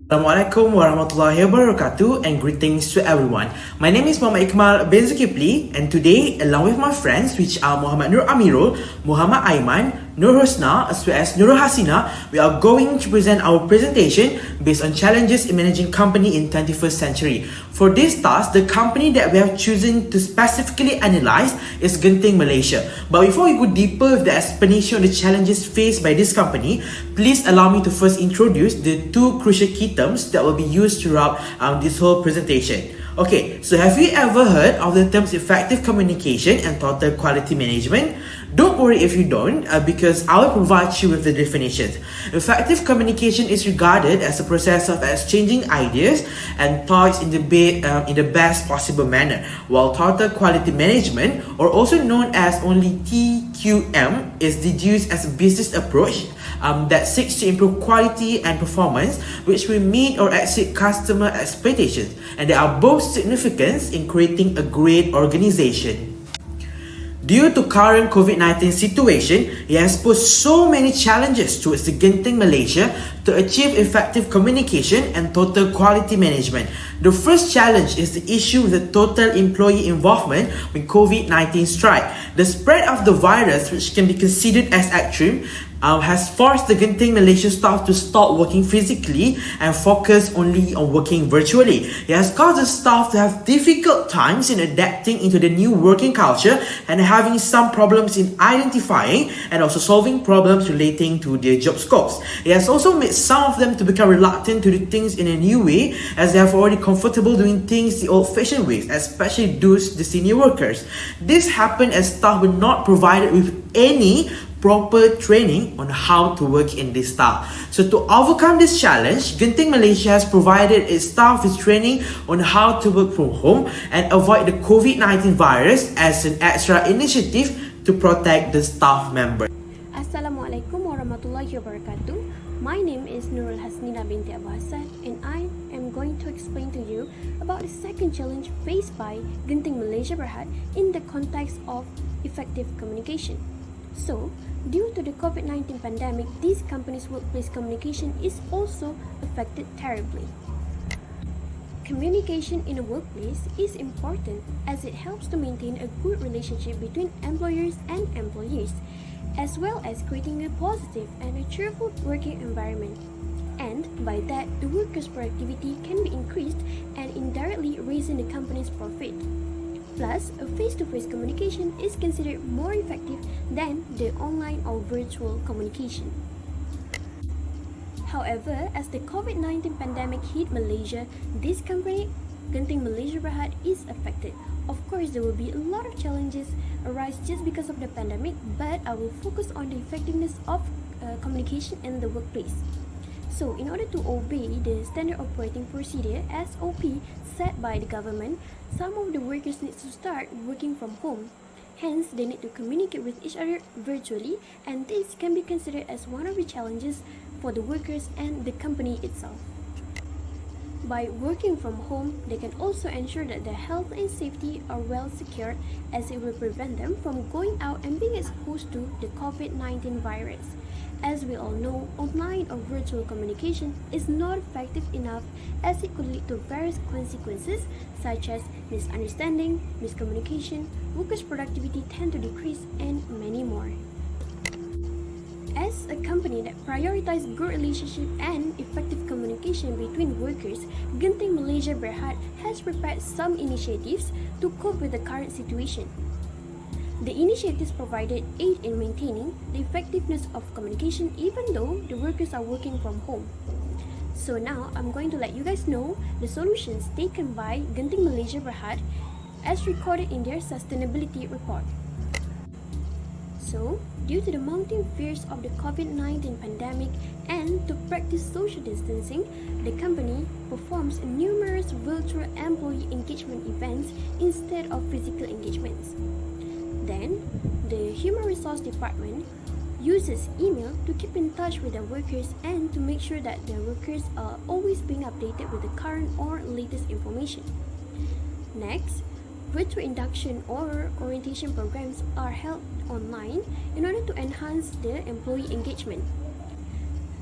Assalamualaikum warahmatullahi wabarakatuh and greetings to everyone. My name is Ikhmal bin Zolkiple, and today, along with my friends, which are Muhammad Amirul, Muhammad Aiman, Nur Husna, as well as Nurul Hasnina, we are going to present our presentation based on challenges in managing company in 21st century. For this task, the company that we have chosen to specifically analyze is Genting Malaysia. But before we go deeper with the explanation of the challenges faced by this company, please allow me to first introduce the two crucial key terms that will be used throughout this whole presentation. Okay, so have you ever heard of the terms effective communication and total quality management? Don't worry if you don't, because I will provide you with the definitions. Effective communication is regarded as a process of exchanging ideas and thoughts in the best possible manner, while total quality management, or also known as only TQM, is deduced as a business approach that seeks to improve quality and performance, which will meet or exceed customer expectations, and they are both significant in creating a great organization. Due to current COVID-19 situation, it has posed so many challenges towards the Genting Malaysia to achieve effective communication and total quality management. The first challenge is the issue with the total employee involvement when COVID-19 strike. The spread of the virus, which can be considered as extreme, has forced the Genting Malaysia staff to stop working physically and focus only on working virtually. It has caused the staff to have difficult times in adapting into the new working culture and having some problems in identifying and also solving problems relating to their job scopes. It has also made some of them to become reluctant to do things in a new way, as they have already comfortable doing things the old-fashioned ways, especially those the senior workers. This happened as staff were not provided with any proper training on how to work in this style. So to overcome this challenge, Genting Malaysia has provided its staff with training on how to work from home and avoid the COVID-19 virus as an extra initiative to protect the staff members. Assalamualaikum warahmatullahi wabarakatuh. My name is Nurul Hasnina binti Abu Hassan, and I am going to explain to you about the second challenge faced by Genting Malaysia Berhad in the context of effective communication. So, due to the COVID-19 pandemic, this company's workplace communication is also affected terribly. Communication in a workplace is important as it helps to maintain a good relationship between employers and employees, as well as creating a positive and a cheerful working environment. And by that, the workers' productivity can be increased and indirectly raising the company's profit. Plus, a face-to-face communication is considered more effective than the online or virtual communication. However, as the COVID-19 pandemic hit Malaysia, this company, Genting Malaysia Berhad, is affected. Of course, there will be a lot of challenges arise just because of the pandemic, but I will focus on the effectiveness of communication in the workplace. So, in order to obey the Standard Operating Procedure (SOP) set by the government, some of the workers need to start working from home. Hence, they need to communicate with each other virtually, and this can be considered as one of the challenges for the workers and the company itself. By working from home, they can also ensure that their health and safety are well secured, as it will prevent them from going out and being exposed to the COVID-19 virus. As we all know, online or virtual communication is not effective enough, as it could lead to various consequences such as misunderstanding, miscommunication, workers' productivity tend to decrease, and many more. As a company that prioritizes good relationship and effective communication between workers, Genting Malaysia Berhad has prepared some initiatives to cope with the current situation. The initiatives provided aid in maintaining the effectiveness of communication even though the workers are working from home. So now, I'm going to let you guys know the solutions taken by Genting Malaysia Berhad as recorded in their sustainability report. So, due to the mounting fears of the COVID-19 pandemic and to practice social distancing, the company performs numerous virtual employee engagement events instead of physical engagements. Then, the Human Resource Department uses email to keep in touch with their workers and to make sure that their workers are always being updated with the current or latest information. Next, virtual induction or orientation programs are held online in order to enhance the employee engagement.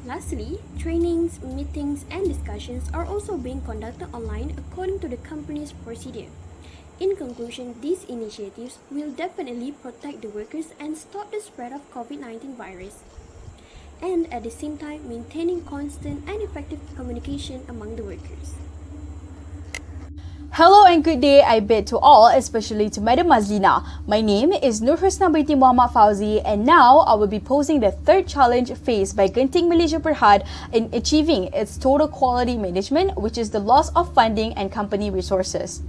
Lastly, trainings, meetings, and discussions are also being conducted online according to the company's procedure. In conclusion, these initiatives will definitely protect the workers and stop the spread of COVID-19 virus, and at the same time maintaining constant and effective communication among the workers. Hello and good day, I bid to all, especially to Madam Mazlina. My name is Nur Husna binti Mohamad Fauzi, and now I will be posing the third challenge faced by Genting Malaysia Berhad in achieving its total quality management, which is the loss of funding and company resources.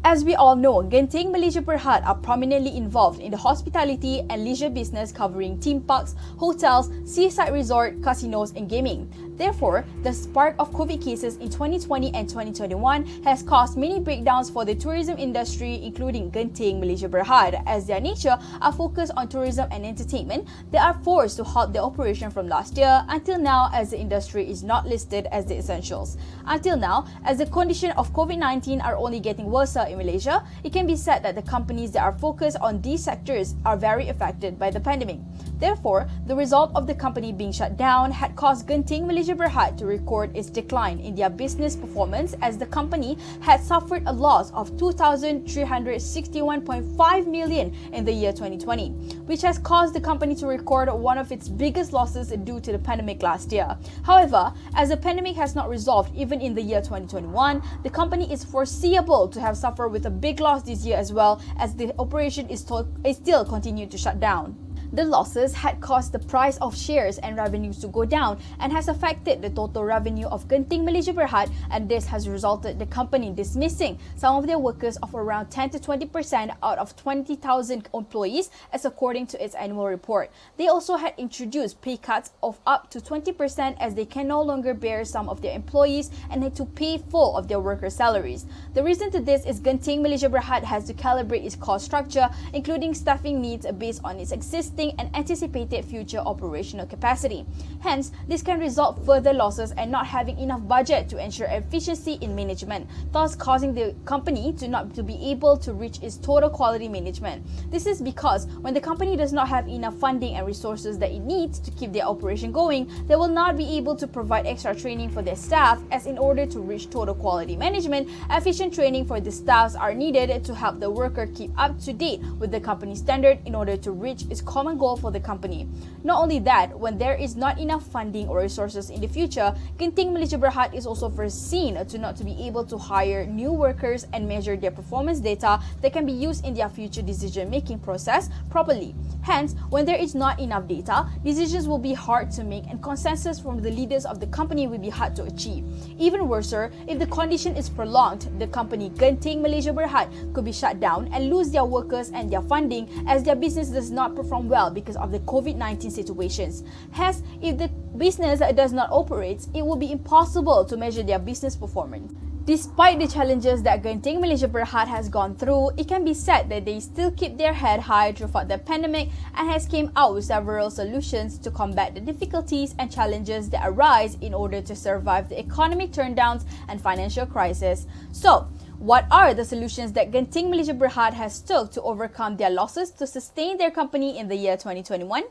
As we all know, Genting Malaysia Berhad are prominently involved in the hospitality and leisure business covering theme parks, hotels, seaside resort, casinos and gaming. Therefore, the spark of COVID cases in 2020 and 2021 has caused many breakdowns for the tourism industry, including Genting Malaysia Berhad. As their nature are focused on tourism and entertainment, they are forced to halt their operation from last year until now, as the industry is not listed as the essentials. Until now, as the condition of COVID-19 are only getting worse in Malaysia, it can be said that the companies that are focused on these sectors are very affected by the pandemic. Therefore, the result of the company being shut down had caused Genting Malaysia Berhad to record its decline in their business performance, as the company had suffered a loss of 2,361.5 million in the year 2020, which has caused the company to record one of its biggest losses due to the pandemic last year. However, as the pandemic has not resolved even in the year 2021, the company is foreseeable to have suffered with a big loss this year as well, as the operation is still continued to shut down. The losses had caused the price of shares and revenues to go down and has affected the total revenue of Genting Malaysia Berhad, and this has resulted the company dismissing some of their workers of around 10 to 20% out of 20,000 employees, as according to its annual report. They also had introduced pay cuts of up to 20% as they can no longer bear some of their employees and had to pay full of their workers' salaries. The reason to this is Genting Malaysia Berhad has to calibrate its cost structure, including staffing needs based on its existing and anticipated future operational capacity. Hence, this can result further losses and not having enough budget to ensure efficiency in management, thus causing the company to not to be able to reach its total quality management. This is because when the company does not have enough funding and resources that it needs to keep their operation going, they will not be able to provide extra training for their staff, as in order to reach total quality management, efficient training for the staffs are needed to help the worker keep up to date with the company standard in order to reach its common goal for the company. Not only that, when there is not enough funding or resources in the future, Genting Malaysia Berhad is also foreseen to not to be able to hire new workers and measure their performance data that can be used in their future decision-making process properly. Hence, when there is not enough data, decisions will be hard to make and consensus from the leaders of the company will be hard to achieve. Even worse, if the condition is prolonged, the company Genting Malaysia Berhad could be shut down and lose their workers and their funding, as their business does not perform well because of the COVID-19 situations. Hence, if the business does not operate, it will be impossible to measure their business performance. Despite the challenges that Genting Malaysia Berhad has gone through, it can be said that they still keep their head high throughout the pandemic and has came out with several solutions to combat the difficulties and challenges that arise in order to survive the economic turndowns and financial crisis. So, what are the solutions that Genting Malaysia Berhad has took to overcome their losses to sustain their company in the year 2021?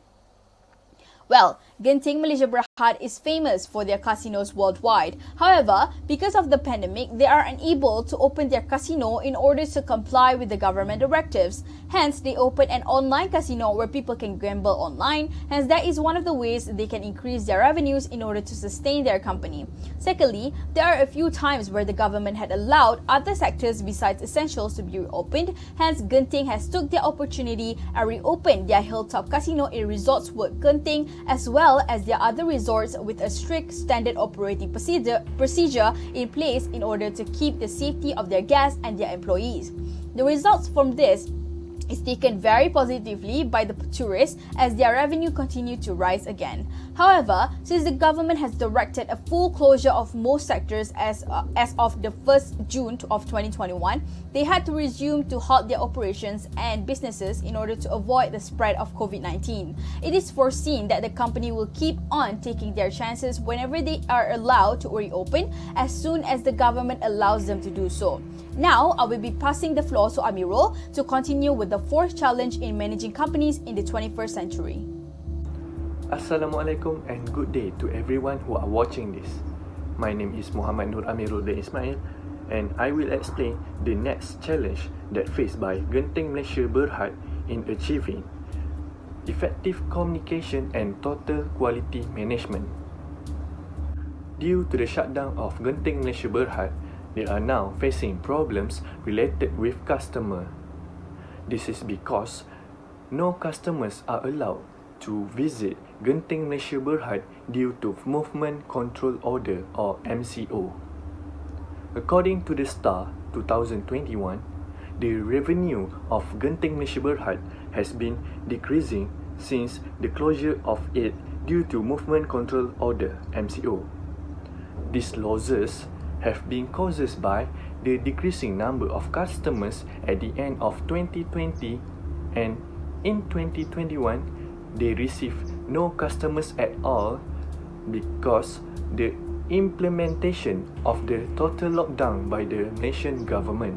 Well, Genting Malaysia Berhad is famous for their casinos worldwide. However, because of the pandemic, they are unable to open their casino in order to comply with the government directives. Hence, they open an online casino where people can gamble online. Hence, that is one of the ways they can increase their revenues in order to sustain their company. Secondly, there are a few times where the government had allowed other sectors besides essentials to be reopened. Hence, Genting has took their opportunity and reopened their Hilltop Casino in Resorts World Genting, as well as their other resorts, with a strict standard operating procedure in place in order to keep the safety of their guests and their employees. The results from this is taken very positively by the tourists, as their revenue continued to rise again. However, since the government has directed a full closure of most sectors as of the 1st June of 2021, they had to resume to halt their operations and businesses in order to avoid the spread of COVID-19. It is foreseen that the company will keep on taking their chances whenever they are allowed to reopen, as soon as the government allows them to do so. Now, I will be passing the floor to Amirul to continue with the fourth challenge in managing companies in the 21st century. Assalamualaikum and good day to everyone who are watching this. My name is Mohamad Amirul dan Ismail, and I will explain the next challenge that faced by Genting Malaysia Berhad in achieving effective communication and total quality management. Due to the shutdown of Genting Malaysia Berhad, they are now facing problems related with customer. This is because no customers are allowed to visit Genting Malaysia Berhad due to Movement Control Order or MCO. According to the Star 2021, the revenue of Genting Malaysia Berhad has been decreasing since the closure of it due to Movement Control Order MCO. These losses have been caused by the decreasing number of customers at the end of 2020, and in 2021 they received no customers at all because the implementation of the total lockdown by the Malaysian government.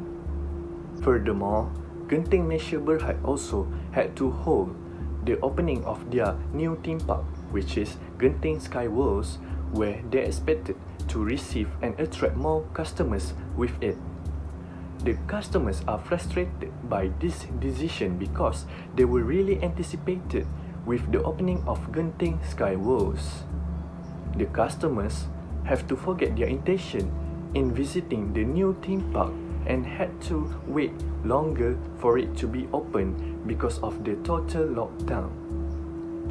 Furthermore, Genting Malaysia Berhad also had to hold the opening of their new theme park, which is Genting Sky Worlds, where they expected to receive and attract more customers with it. The customers are frustrated by this decision because they were really anticipated with the opening of Genting Sky Worlds. The customers have to forget their intention in visiting the new theme park and had to wait longer for it to be open because of the total lockdown.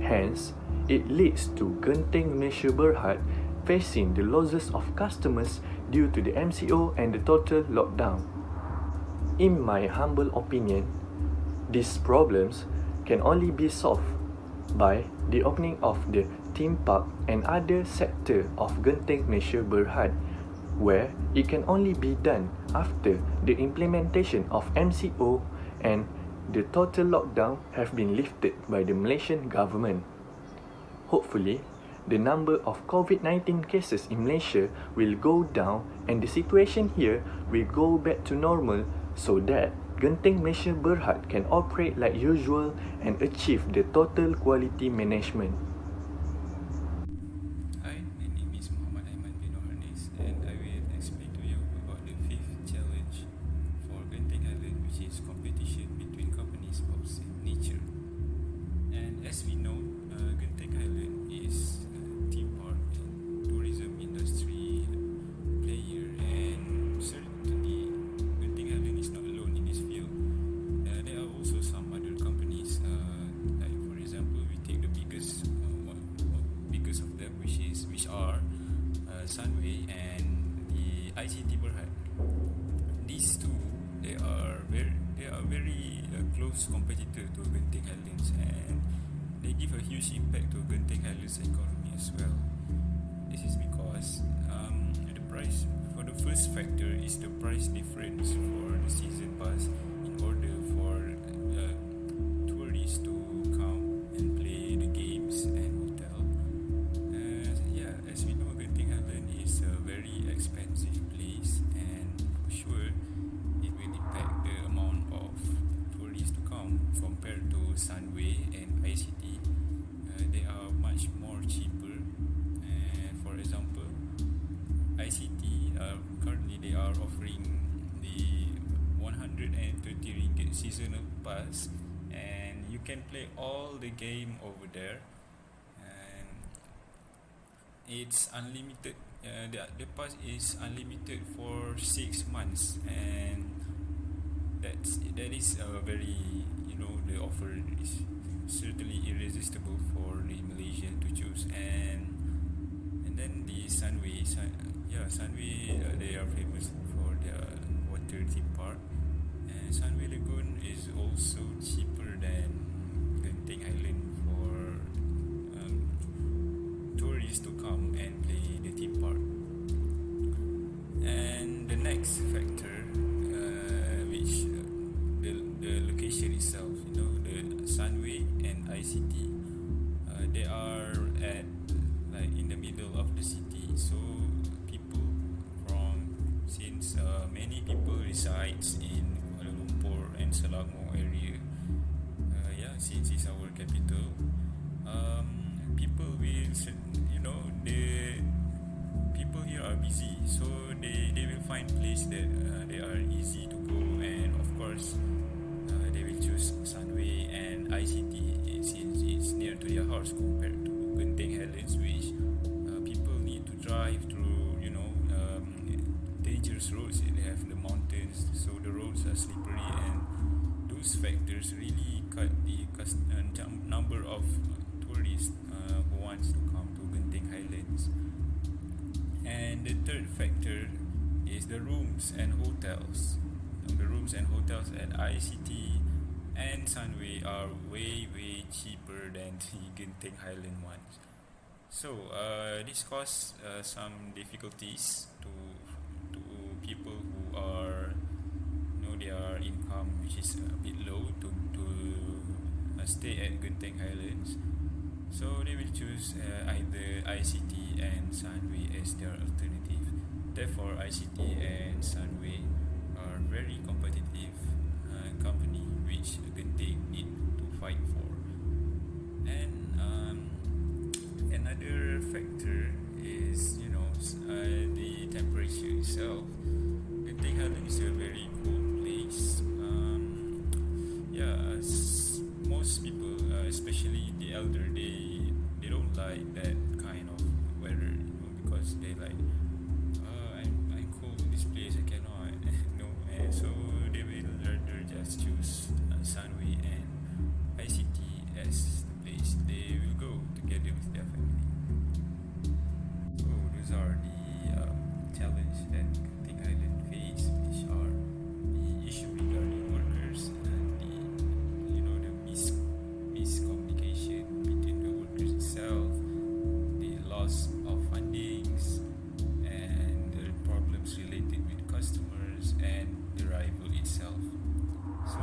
Hence, it leads to Genting Malaysia Berhad facing the losses of customers due to the MCO and the total lockdown. In my humble opinion, these problems can only be solved by the opening of the theme park and other sector of Genting Malaysia Berhad, where it can only be done after the implementation of MCO and the total lockdown have been lifted by the Malaysian government. Hopefully, the number of COVID-19 cases in Malaysia will go down and the situation here will go back to normal so that Genting Malaysia Berhad can operate like usual and achieve the total quality management. Hi, my name is Aiman bin Norhanis, and I will explain to you about the fifth challenge for Genting Island, which is competition between companies of same nature. And as we know, Genting Island is a theme park and tourism industry player, and certainly Genting Island is not alone in this field. There are also some other companies, like for example, we take the biggest of them, which are Sunway and the ICT Berhad. These two, they are very close competitor to Genting Highlands, and they give a huge impact to Genting Highlands economy as well. This is because the price for the first factor is the price difference for the season pass in order for tourists to come and play the games and hotel. As we know, Genting Island is a very expensive place, and for sure it will impact the amount of tourists to come compared to Sunway and ICT. They are much more cheaper. For example, ICT currently they are offering the 130 ringgit seasonal pass, and you can play all the game over there. It's unlimited. The pass is unlimited for 6 months, and that is very, the offer is certainly irresistible for the Malaysian to choose. And then the Sunway, they are famous for their water theme park, and Sunway Lagoon is also cheaper than Genting Island for tourists to come and play the theme park. And the next factor, which the location itself, the Sunway and ICT, they are at like in the middle of the city, so since many people resides in Kuala Lumpur and Selangor area, since it's our capital, people the people here are busy, so they will find place that they are easy to go, and of course they will choose Sunway and ICT since it's near to their house compared to Genting Highlands, which people need to drive through dangerous roads. They have the mountains, so the roads are slippery, and those factors really cut the number of tourists who wants to come to Genting Highlands. And the third factor is the rooms and hotels. The rooms and hotels at ICT and Sunway are way cheaper than the Genting Highland ones. So this causes some difficulties to people who are their income which is a bit low to stay at Genting Highlands. So they will choose either ICT and Sunway as their alternative. Therefore, ICT and Sunway are very competitive company which Genting need to fight for. And another factor is the temperature itself. Genting Highlands is a very cold place. Most people, especially the elder, they don't like that kind of weather, because they like, I'm cold in this place, I cannot, and so they will rather just choose Sunway and ICT as the place they will go together with their family. So those are the challenges that Genting Highland face, which are the issue regarding workers and the miscommunication between the workers itself, the loss of fundings, and the problems related with customers and the rival itself. So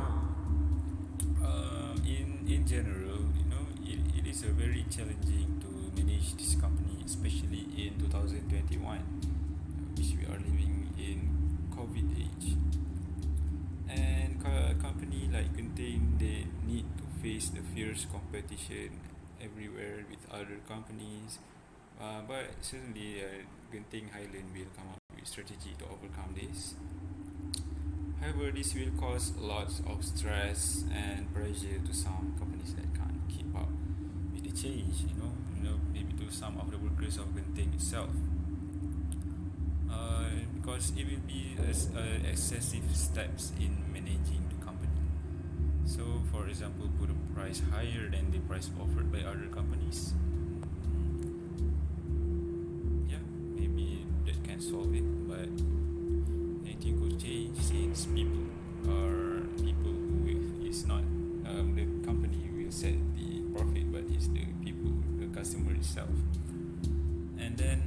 in general, it is a very challenging to manage this company, especially in 2021, which we are living in COVID age. And a company like Genting, they need to face the fierce competition everywhere with other companies, but certainly Genting Highland will come up with strategy to overcome this. However, this will cause lots of stress and pressure to some companies that can't keep up with the change, maybe to some of the workers of Genting itself. Because it will be excessive steps in managing the company. So, for example, put a price higher than the price offered by other companies. Maybe that can solve it, but anything could change since people who is not the company will set the profit, but it's the people, the customer itself. And then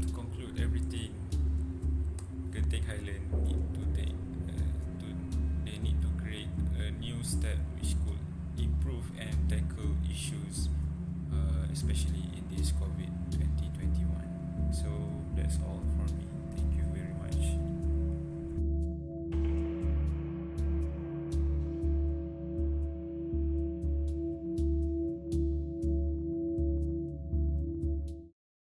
to conclude everything, Genting Highland need to create a new step which could improve and tackle issues, especially in this COVID 2021. So that's all for me.